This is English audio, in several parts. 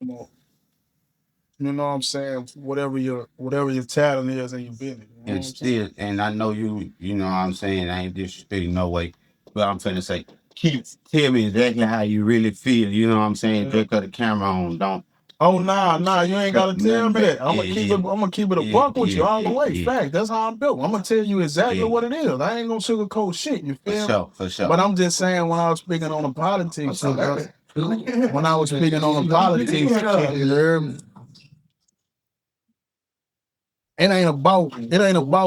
promote. You know what I'm saying? Whatever your talent is and your business. You know And still, and I know you know what I'm saying, I ain't disrespecting no way, but I'm finna say, tell me exactly how you really feel, you know what I'm saying? Yeah. Just cut the camera on, don't. Oh nah, you ain't gotta tell me that. I'm gonna keep it a buck with you all the way. Fact, that's how I'm built. I'm gonna tell you exactly what it is. I ain't gonna sugarcoat shit. You feel me? For sure. But I'm just saying when I was speaking on the politics, when I was speaking on the politics, you heard me? It ain't about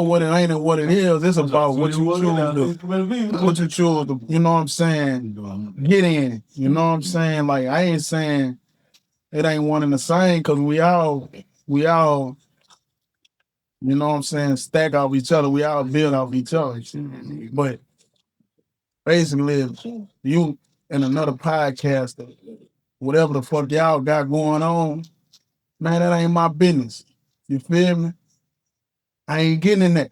what it ain't and what it is. It's about what you choose to, you know what I'm saying, get in. You know what I'm saying? Like I ain't saying it ain't one and the same because we all, you know what I'm saying, stack off each other. We all build off each other. But basically, if you and another podcaster, whatever the fuck y'all got going on, man, that ain't my business. You feel me? I ain't getting in that.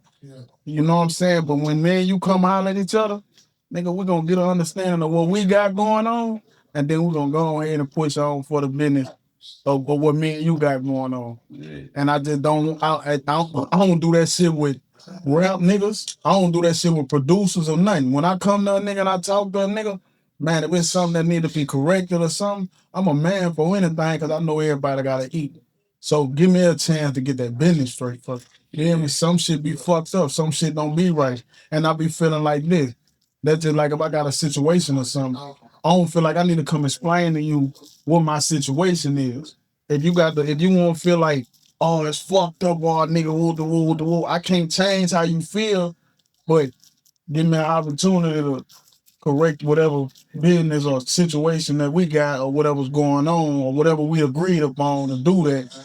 You know what I'm saying? But when me and you come holler at each other, nigga, we gonna get an understanding of what we got going on, and then we gonna go ahead and push on for the business of what me and you got going on. Yeah. And I just I don't do that shit with rap niggas. I don't do that shit with producers or nothing. When I come to a nigga and I talk to a nigga, man, if it's something that need to be corrected or something, I'm a man for anything because I know everybody gotta eat. So give me a chance to get that business straight first. You hear me? Some shit be fucked up. Some shit don't be right. And I be feeling like this. That's just like if I got a situation or something. I don't feel like I need to come explain to you what my situation is. If you won't feel like, oh, it's fucked up, or nigga, woo. I can't change how you feel, but give me an opportunity to correct whatever business or situation that we got or whatever's going on or whatever we agreed upon to do that.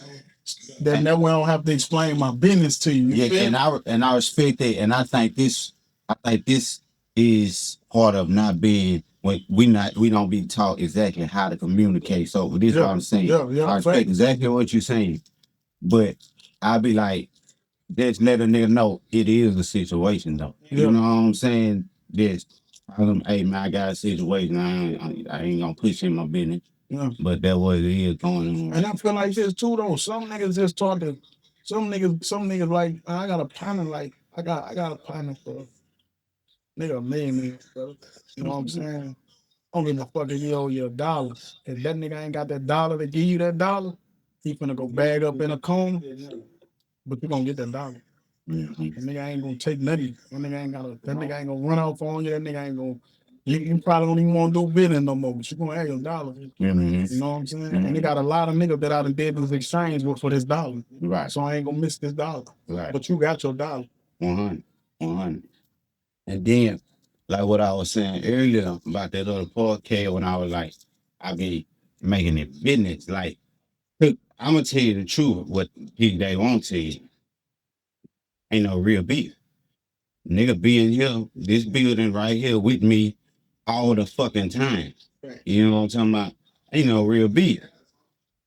That way I don't have to explain my business to you. Yeah, and I respect that, and I think this is part of not being when we don't be taught exactly how to communicate. So this is what I'm saying. I respect exactly what you're saying, but I'll be like, just let a nigga know it is a situation though. You know what I'm saying? This, hey man, I got a situation. I ain't gonna push in my business. Yeah. But that's what it is going on. And I feel like this too though. Some niggas just talking. Some niggas like I got a partner. Like I got a partner for nigga $1 million, bro. You know what I'm saying? I don't give a fuck if you owe you $1. If that nigga ain't got that dollar to give you that dollar, he finna go bag up in a corner. But you gonna get that dollar. Mm-hmm. That nigga ain't gonna take nothing. That nigga ain't gonna run off on you. That nigga ain't gonna. You probably don't even want to do business no more, but you gonna have your dollar. Mm-hmm. You know what I'm saying? Mm-hmm. And they got a lot of niggas that I done did this exchange with for this dollar. Right. So I ain't gonna miss this dollar. Right. But you got your dollar. 100. 100. And then, like what I was saying earlier about that other podcast when I was like, I be making it business. Like, look, I'm gonna tell you the truth. What they won't tell you ain't no real beef. Nigga being here, this building right here with me all the fucking time. Right. You know what I'm talking about? Ain't no real beef.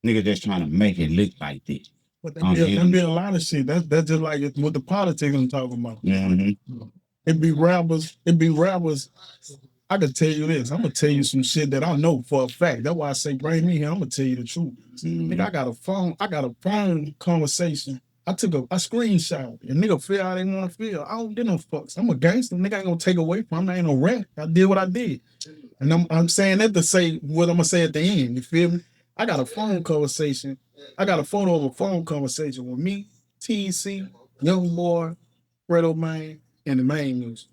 Nigga just trying to make it look like this. But there be a lot of shit. That's just like what the politics I'm talking about. Mm-hmm. It be rappers. I could tell you this. I'm gonna tell you some shit that I know for a fact. That's why I say bring me here. I'm gonna tell you the truth. Mm-hmm. Nigga, I got a phone conversation. I screenshot. And nigga feel how they want to feel. I don't give no fucks. I'm a gangster. Nigga ain't gonna take away from me. I ain't no rat. I did what I did. And I'm saying that to say what I'm gonna say at the end. You feel me? I got a phone conversation. I got a photo of a phone conversation with me, TC, Young Boy, Fredo Man, and the main news.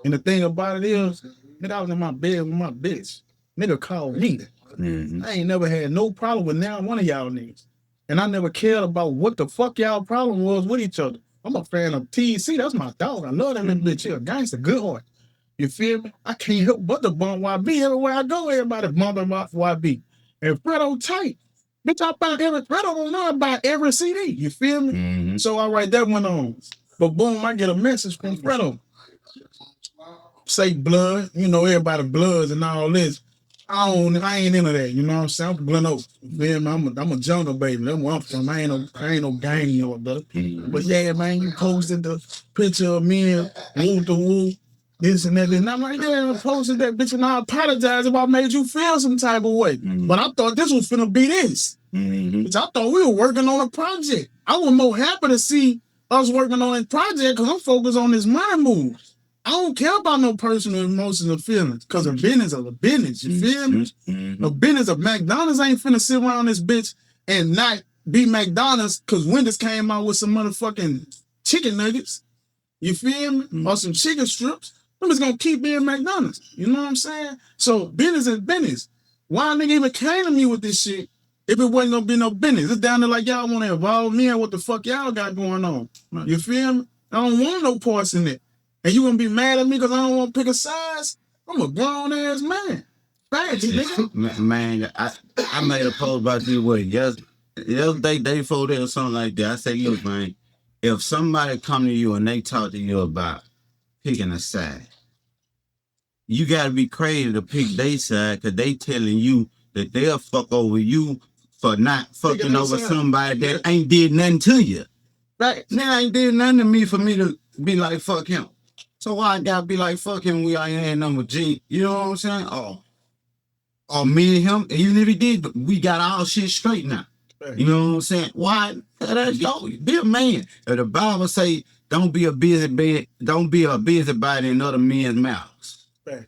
And the thing about it is, nigga, I was in my bed with my bitch. Nigga called me. Mm-hmm. I ain't never had no problem with now one of y'all niggas. And I never cared about what the fuck y'all problem was with each other. I'm a fan of TC. That's my dog. I love that little bitch here. Gangsta, good heart. You feel me? I can't help but to bump YB everywhere I go. Everybody bumping YB. And Fredo tight. Bitch, Fredo don't know about every CD. You feel me? Mm-hmm. So all right, that went on. But boom, I get a message from Fredo. Say blood, you know, everybody bloods and all this. I ain't into that, you know what I'm saying? I'm Glen Oak. Man, I'm a jungle baby. That's where I'm from. I ain't no gang or brother. Mm-hmm. But yeah, man, you posted the picture of me and woo to woo. this and that. And I'm right there and I posted that bitch and I apologize if I made you feel some type of way. But I thought this was finna be this. Which I thought we were working on a project. I was more happy to see us working on this project because I'm focused on this money move. I don't care about no personal emotions or feelings because a business is a business. You feel me? A business of McDonald's ain't finna sit around this bitch and not be McDonald's because Wendy's came out with some motherfucking chicken nuggets. You feel me? Or some chicken strips. I'm just gonna keep being McDonald's. You know what I'm saying? So business is business. Why nigga even came to me with this shit if it wasn't gonna be no business? It's down there like y'all wanna involve me in what the fuck y'all got going on. You feel me? I don't want no parts in it. And you gonna be mad at me because I don't want to pick a size? I'm a grown ass man. Facts, nigga. Man, I made a post about this yesterday, day before that or something like that. I said, look, man, if somebody come to you and they talk to you about picking a side, you gotta be crazy to pick their side because they telling you that they'll fuck over you for not fucking over somebody that ain't did nothing to you. Right? Now ain't did nothing to me for me to be like, fuck him. So why I gotta be like, fuck him, we ain't had number G. You know what I'm saying? Or me and him, even if he did, but we got all shit straight now. Right. You know what I'm saying? Why? That's yo, be a man. If the Bible say, don't be a busybody in other men's mouths. Right.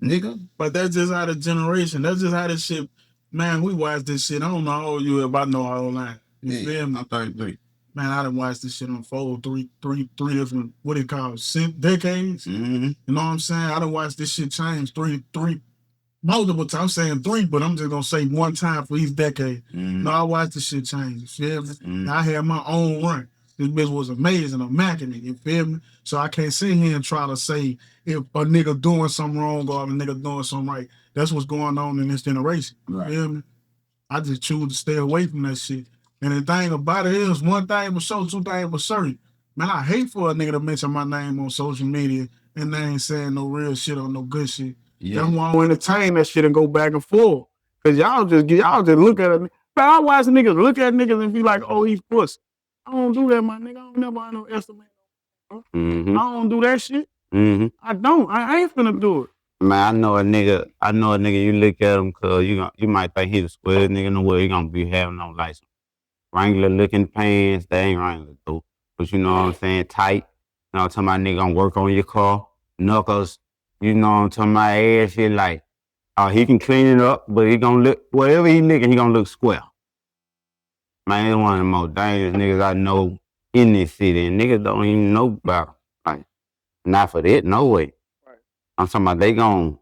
Nigga. But that's just how the generation. That's just how this shit. Man, we watch this shit. I don't know how old you if I know how old I am. You feel me? I'm 33. Man, I done watched this shit unfold three different, what do you call it, decades? Mm-hmm. You know what I'm saying? I done watched this shit change three, multiple times. I'm saying three, but I'm just gonna say one time for each decade. Mm-hmm. No, I watched this shit change, you feel me? Mm-hmm. I had my own run. This bitch was amazing, immaculate, you feel me? So I can't sit here and try to say if a nigga doing something wrong or a nigga doing something right. That's what's going on in this generation, you feel me? I just choose to stay away from that shit. And the thing about it is, one thing for sure, two things for certain. Man, I hate for a nigga to mention my name on social media and they ain't saying no real shit or no good shit. Yeah. That's why I don't entertain that shit and go back and forth. Cause y'all just look at it. Man, I watch niggas look at niggas and be like, oh, he's puss. I don't do that, my nigga. I don't never underestimate. Mm-hmm. I don't do that shit. Mm-hmm. I don't. I ain't finna do it. Man, I know a nigga, you look at him cause you might think he's the squared nigga in the world. He gonna be having on like some Wrangler looking pants. They ain't Wrangler though. But you know what I'm saying? Tight. You know what I'm talking about? Nigga gonna work on your car. Knuckles. You know what I'm talking about? Ass shit like, he can clean it up, but he gonna look, whatever he nigga, he gonna look square. Man, he's one of the most dangerous niggas I know in this city. And niggas don't even know about him. Like, not for that, no way. Right. I'm talking about they gon',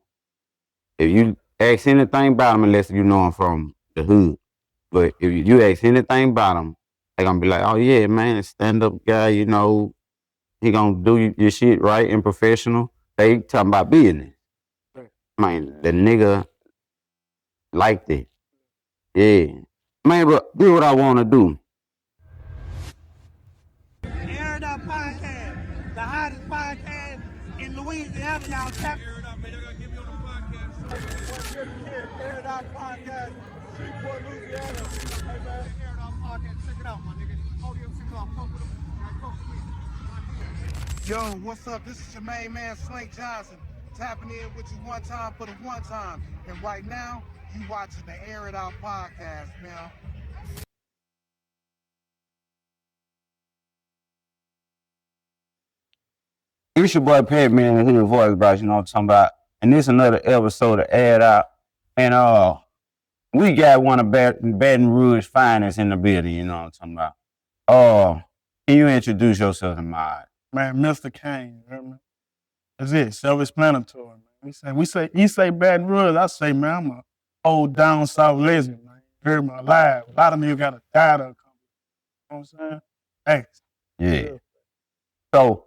if you ask anything about him, unless you know him from the hood, but if you ask anything about him, they gonna be like, oh yeah, man, stand-up guy, you know, he gonna do your shit right and professional. They talking about business. Right. Man, the nigga liked it. Yeah. Man, bro, do what I wanna do. Air It Out Podcast, the hottest podcast in Louisiana. Y'all tap. Air It Out, man. Y'all gotta get me on the podcast. Air It Out Podcast, Shreveport, Louisiana. Hey, man. Air It Out Podcast. Check it out, my nigga. Podium, check it out. Fuck with them. Yo, what's up? This is your main man, Slink Johnson. Tapping in with you one time for the one time. And right now, you watching the Air It Out Podcast, man. It's your boy Pac-Man and hear your voice about, you know what I'm talking about. And this another episode of Air Out. And we got one of Baton Rouge finest in the building, you know what I'm talking about. Can you introduce yourself to my man, Mr. Cain, remember? That's it, self-explanatory, man. You say Baton Rouge, I say, man, I'm a old down south legend, man. You heard me alive. A lot of niggas got a die to come. You know what I'm saying? Thanks. Yeah. So,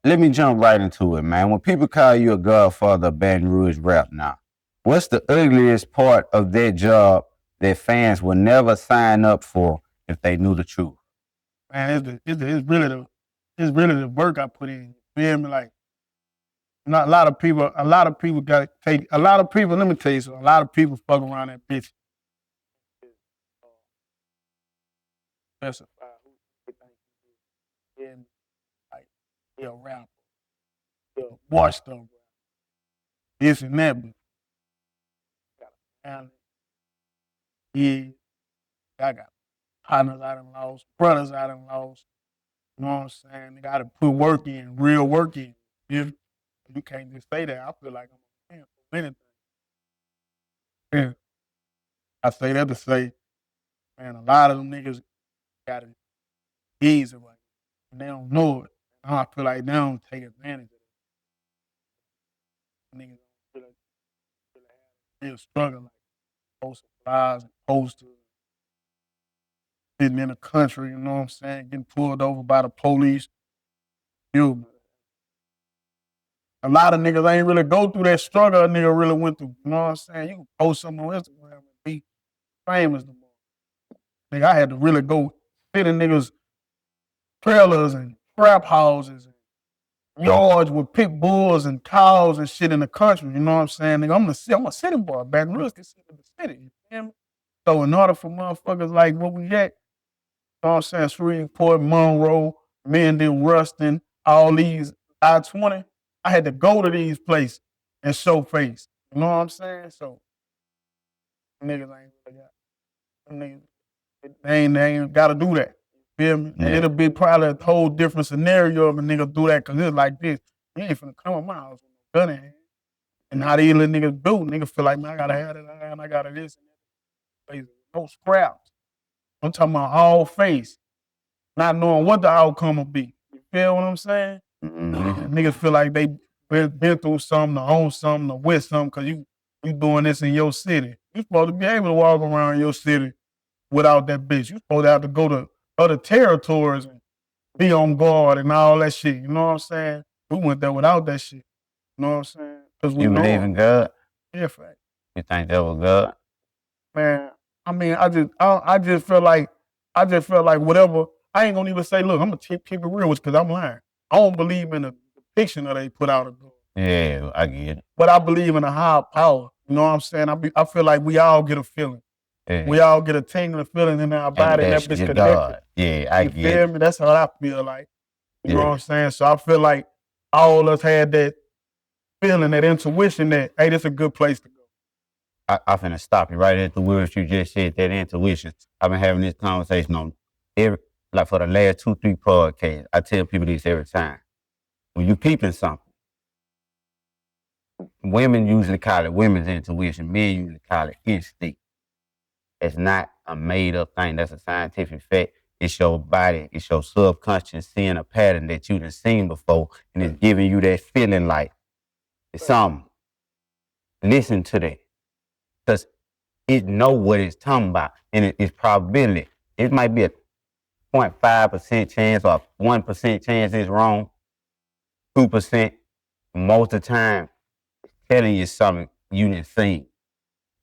let me jump right into it, man. When people call you a godfather of Baton Rouge rap now, what's the ugliest part of that job that fans will never sign up for if they knew the truth? Man, it's really the work I put in. You feel me? Like, not a lot of people got to take, a lot of people, let me tell you something, a lot of people fuck around that bitch. Specify who they think he is. Like, he a rapper. more stuff, this and that, but got a family, kids, I got partners I done lost, brothers I done lost. You know what I'm saying? They gotta put work in, real work in. If you can't just say that, I feel like I'm a man for anything. And I say that to say, man, a lot of them niggas got it easy right, and they don't know it. I feel like they don't take advantage of it. Niggas don't feel like they're struggling like post supplies and posters, sitting in the country, you know what I'm saying, getting pulled over by the police. You, a lot of niggas ain't really go through that struggle a nigga really went through. You know what I'm saying? You can post something on Instagram and be famous no more. Nigga, I had to really go sit in niggas' trailers and trap houses and yards with pit bulls and cows and shit in the country. You know what I'm saying? Nigga, I'm a city boy. Baton Rouge considered the city. You feel me? So in order for motherfuckers like what we got, you know what I'm saying, Shreveport, Monroe, Mendon, Ruston, all these I-20, I had to go to these places and show face. You know what I'm saying? So niggas ain't really got, them niggas, they ain't got to do that. You feel me? And it'll be probably a whole different scenario if a nigga do that, because it's like this. You ain't finna come to my house with no gun in hand. And how these little niggas do, niggas feel like, man, I gotta have it, and I gotta this and that. No scraps. I'm talking about all face, not knowing what the outcome will be. You feel what I'm saying? Mm-hmm. Niggas feel like they been through something, or own something, or with something, because you doing this in your city. You supposed to be able to walk around your city without that bitch. You supposed to have to go to other territories and be on guard and all that shit. You know what I'm saying? We went there without that shit. You know what I'm saying? Because we You believe in God? Yeah, fact. You think that was God? Man, I mean, I just feel like whatever. I ain't gonna even say, look, I'm gonna keep it real with you, because I'm lying. I don't believe in the depiction that they put out of God. Yeah, I get it. But I believe in a higher power. You know what I'm saying? I feel like we all get a feeling. Yeah. We all get a tingling feeling in our body, and that bitch connected. God. Yeah, I you get feel it. me? That's how I feel like. You know what I'm saying? So I feel like all of us had that feeling, that intuition that, hey, this is a good place to go. I'm finna stop you right at the words you just said, that intuition. I've been having this conversation on like for the last 2-3 podcasts. I tell people this every time. When you peeping something, women usually call it women's intuition. Men usually call it instinct. It's not a made up thing. That's a scientific fact. It's your body, it's your subconscious seeing a pattern that you done seen before, and it's giving you that feeling like it's something. Listen to that. Because it know what it's talking about, and it's probability. It might be a 0.5% chance or 1% chance it's wrong. 2%. Most of the time, it's telling you something you didn't see.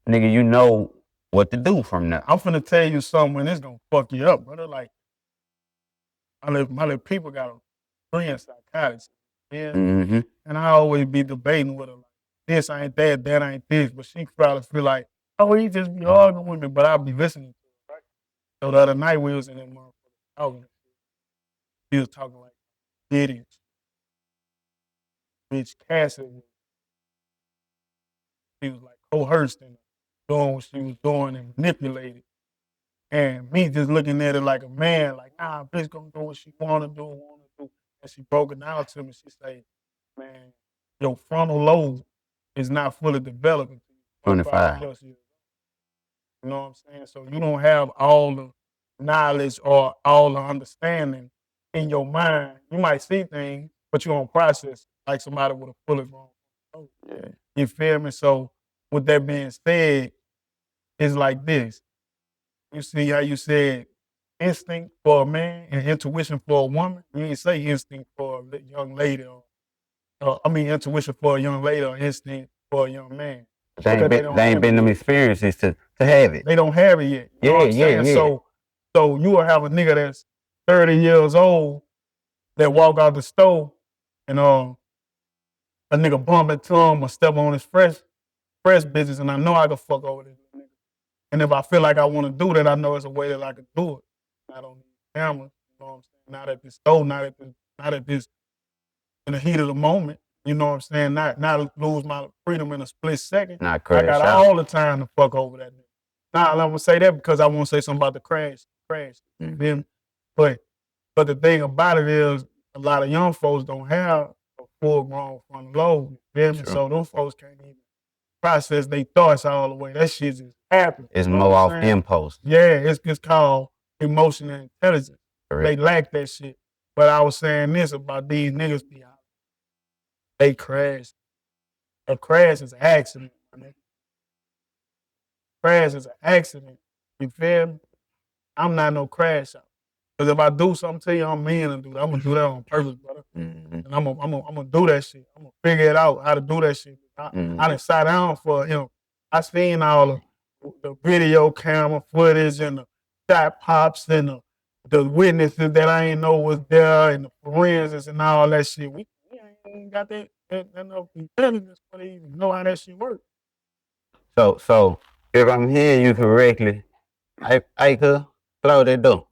Nigga, you know what to do from now. I'm finna tell you something, and it's gonna fuck you up, brother. Like, my little people got a friend psychiatrist. Yeah. Mm-hmm. And I always be debating with her, like, this ain't that, that ain't this. But she probably feel like, oh, he just be arguing with me, but I'll be listening to her, right? So the other night we was in that motherfucker talking. He was talking like Diddy, bitch Cassidy. He was like coerced and doing what she was doing and manipulated. And me just looking at it like a man, like, nah, bitch gonna do what she wanna do. And she broke it down to me. She said, man, your frontal lobe is not fully developed until you're 25 plus years. You know what I'm saying? So you don't have all the knowledge or all the understanding in your mind. You might see things, but you don't process like somebody with a fully grown lobe. Yeah. You feel me? So with that being said, it's like this. You see how you said instinct for a man and intuition for a woman? You didn't say instinct for a young lady intuition for a young lady or instinct for a young man. They ain't been them experiences to have it. They don't have it yet. You know what I'm saying? Yeah. So you will have a nigga that's 30 years old that walk out the store and a nigga bump into him or step on his fresh business, and I know I can fuck over this nigga. And if I feel like I want to do that, I know it's a way that I can do it. I don't need cameras, you know what I'm saying? Not at this store, not at this, in the heat of the moment. You know what I'm saying? Not lose my freedom in a split second. Not I crash got out. all the time to fuck over that nigga. Nah, I'm gonna say that because I want to say something about the crash. Mm. Then, but the thing about it is, a lot of young folks don't have a full grown frontal lobe. You feel me? True. So those folks can't even process their thoughts all the way. That shit just happens. It's You know more what I'm off saying? impulse. Yeah, it's called emotional intelligence. Correct. They lack that shit. But I was saying this about these niggas. They crash. A crash is an accident, my nigga. Crash is an accident. You feel me? I'm not no crash out. Because if I do something to you, I'm mean to do that. I'm gonna do that on purpose, brother. Mm-hmm. And I'm gonna do that shit. I'm gonna figure it out how to do that shit. I done sat down for, I seen all the video camera footage and the shot pops and the witnesses that I ain't know was there and the forensics and all that shit. We ain't got that enough intelligence for to even know how that shit works. So if I'm hearing you correctly, I could close that door.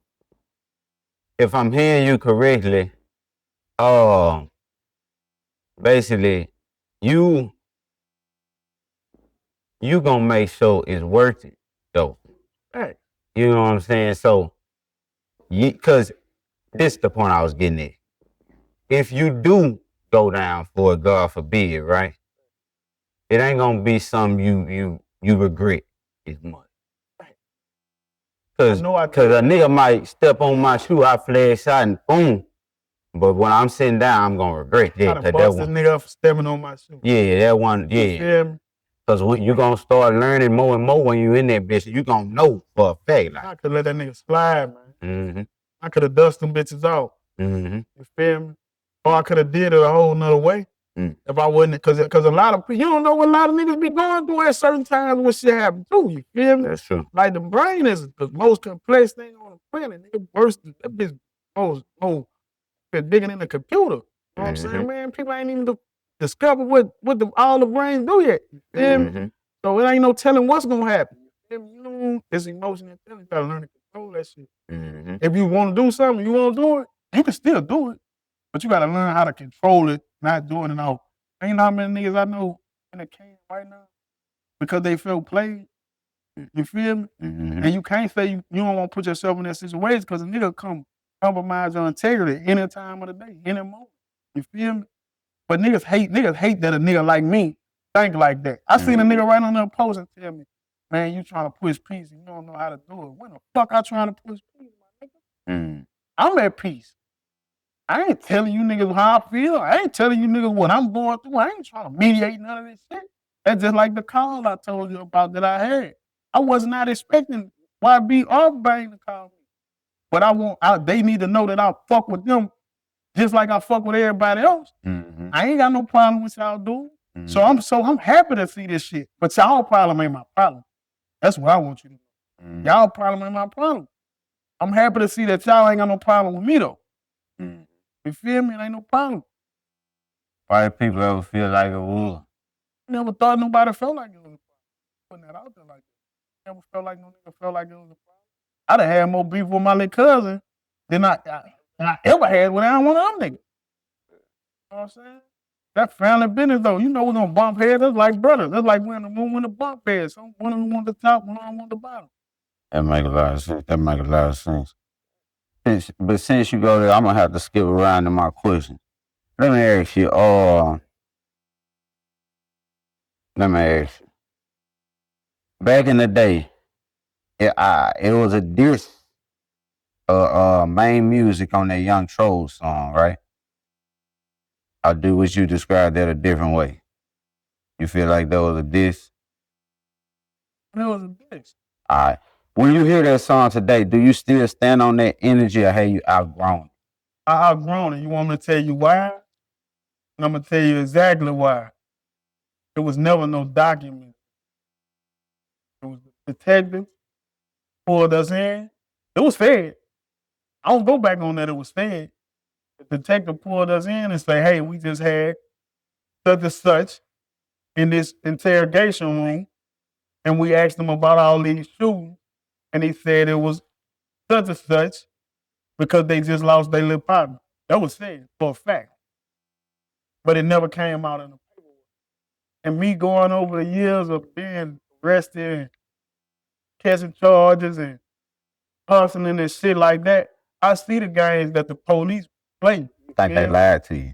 If I'm hearing you correctly, basically, you gonna make sure it's worth it, though. Hey. You know what I'm saying? So, because this is the point I was getting at. If you do go down for it, God forbid, right? It ain't gonna be something you regret as much. Cause a nigga might step on my shoe, I flash out and boom. But when I'm sitting down, I'm gonna regret that. I done bust this nigga up for stepping on my shoe. Yeah, that one, yeah. You feel me? Cause you gonna start learning more and more when you in that bitch. You gonna know for a fact. Like, I could let that nigga slide, man. mm-hmm. I could have dusted them bitches off. Mm-hmm. You feel me? Or I could have did it a whole nother way. If I wouldn't, because a lot of people, you don't know what a lot of niggas be going through at certain times when shit happen too. You feel me? That's true. Like the brain is the most complex thing on the planet. Nigga, worse than that bitch more bigger than the computer. You know what I'm saying, man? People ain't even discovered what all the brains do yet. You feel me? So it ain't no telling what's gonna happen. You feel me? You know, it's emotional intelligence. You gotta learn to control that shit. If you want to do something, you want to do it, you can still do it. But you gotta learn how to control it, not doing it all. Ain't how many niggas I know in the Cain right now because they felt played. You feel me? And you can't say you don't want to put yourself in that situation because a nigga come compromise your integrity any time of the day, any moment. You feel me? But niggas hate that a nigga like me think like that. I seen a nigga right on the post and tell me, man, you trying to push peace and you don't know how to do it. When the fuck I trying to push peace, my nigga? I'm at peace. I ain't telling you niggas how I feel. I ain't telling you niggas what I'm going through. I ain't trying to mediate none of this shit. That's just like the call I told you about that I had. I was not expecting YB or Bang to call me. But they need to know that I fuck with them just like I fuck with everybody else. I ain't got no problem with y'all dude. So I'm happy to see this shit. But y'all problem ain't my problem. That's what I want you to know. Y'all problem ain't my problem. I'm happy to see that y'all ain't got no problem with me though. You feel me? It ain't no problem. Why do people ever feel like it was? Never thought nobody felt like it was a problem. Putting that out there like that. Never felt like no nigga felt like it was a problem. I done had more beef with my little cousin than I ever had with one of them niggas. You know what I'm saying? That family business though. You know we're gonna bump heads. That's like brothers. That's like we're in the room with the bump heads. One of them want the top, one of them want the bottom. That make a lot of sense. But since you go there, I'm gonna have to skip around to my question. Let me ask you. Back in the day, it was a diss, main music on that Young Troll song, right? Or would you describe that a different way? You feel like that was a diss? That was a diss. All right. When you hear that song today, do you still stand on that energy or have you outgrown it? I outgrown it. You want me to tell you why? And I'm gonna tell you exactly why. There was never no document. It was the detective pulled us in. It was fed. I don't go back on that. It was fed. The detective pulled us in and say, "Hey, we just had such and such in this interrogation room, and we asked them about all these shootings, and he said it was such and such because they just lost their little partner." That was said for a fact. but it never came out in the paperwork. And me going over the years of being arrested and catching charges and hustling and shit like that, I see the games that the police play. Think they lied to you.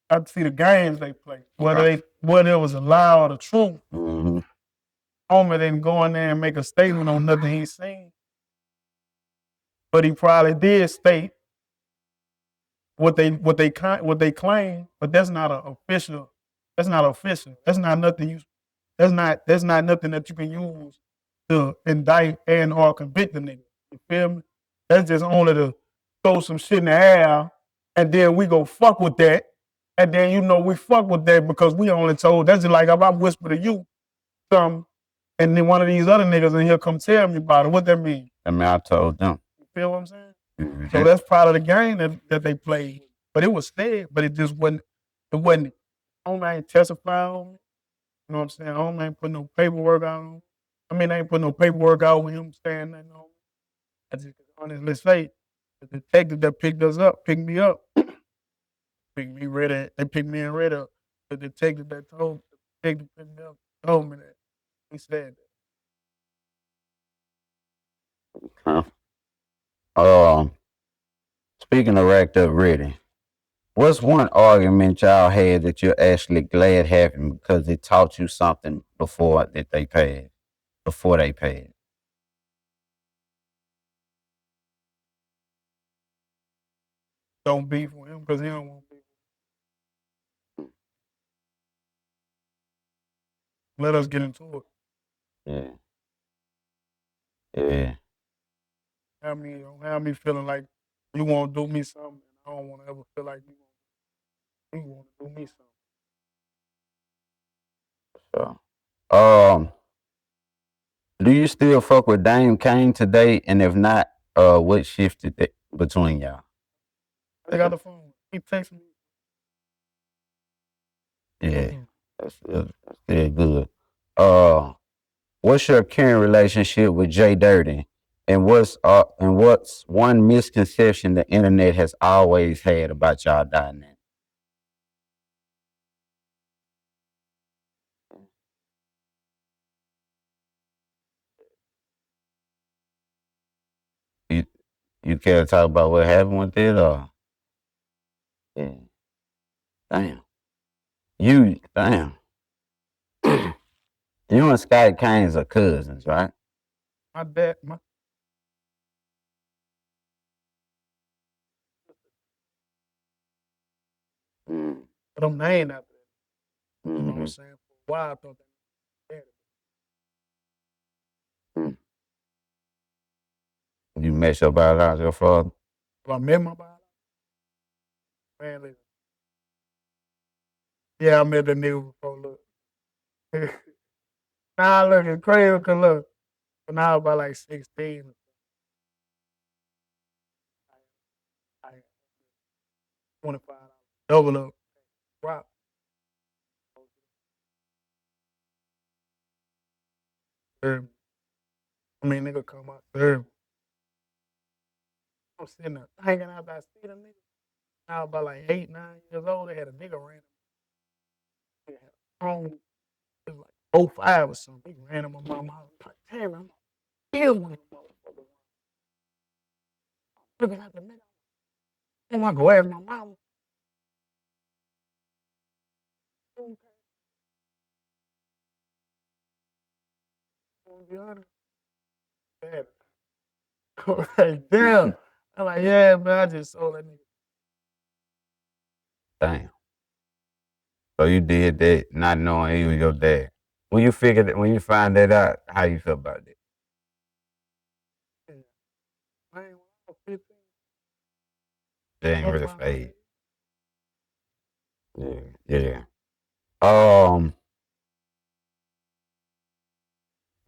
I see the games they play, whether it was a lie or the truth. Mm-hmm. Homie didn't go in there and make a statement on nothing he seen, but he probably did state what they claim, but that's not official. That's not official. That's not nothing That's not nothing that you can use to indict and or convict the nigga. You feel me? That's just only to throw some shit in the air, and then we go fuck with that, and then we fuck with that because we only told. That's just like if I whisper to you something, and then one of these other niggas in here come tell me about it. What that mean? I mean, I told them. You feel what I'm saying? Mm-hmm. So that's part of the game that they played. But it was said, but it just wasn't. It wasn't. Homie ain't testify on me. You know what I'm saying? Homie ain't put no paperwork out on me. I mean, I ain't put no paperwork out with him saying nothing on me. I just honestly say, the detective that picked me up, picked me ready. They picked me in red up. The detective that picked me up told me that. He said Huh. Speaking of racked up ready, what's one argument y'all had that you're actually glad happened because it taught you something before they passed? don't beef with him because he don't want beef. Let us get into it. Yeah. Have me feeling like you want to do me something. I don't want to ever feel like you want to do me something. So, do you still fuck with Dame Cain today? And if not, what shifted between y'all? I got the phone. He texting me. Yeah, that's still good. What's your current relationship with Jay Dirty? And what's one misconception the internet has always had about y'all dynamic? You care to talk about what happened with it, or? Yeah. Damn. Damn. You and Scotty Canes are cousins, right? My dad, but I'm named after that. You know what I'm saying? For a while, I thought that. You met your biological father? If I met my biological man, listen. Yeah, I met that nigga before. Look, now look, it's crazy because look, when I was about like 16, I 25, double up, drop. Serve. I mean, nigga come out, serve. I'm sitting there hanging out. I see them niggas. I was about like 8, 9 years old. They had a nigga random. They had a phone. It was like 05 or something. He ran in my mama's house. Like, damn, I'm still one of them motherfuckers. Looking at the nigga. I'm gonna go ask my mama. Be honest. Bad. Like, damn. I'm like, yeah, man, I just sold that nigga. Damn. So you did that not knowing he was your dad. When you find that out, how you feel about it? Yeah. Man, when I was 15, They ain't really my fade. Yeah.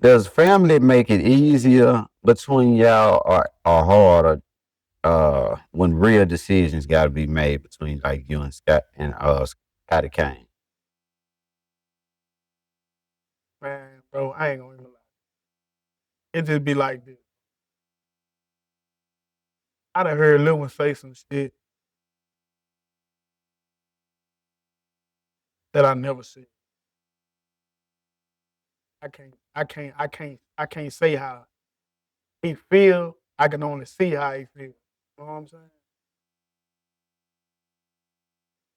Does family make it easier between y'all or harder when real decisions gotta be made between like you and Scotty Cain? Man, bro, I ain't gonna even lie. It just be like this. I done heard Lil one say some shit. that I never see. I can't say how he feel. I can only see how he feel. You know what I'm saying?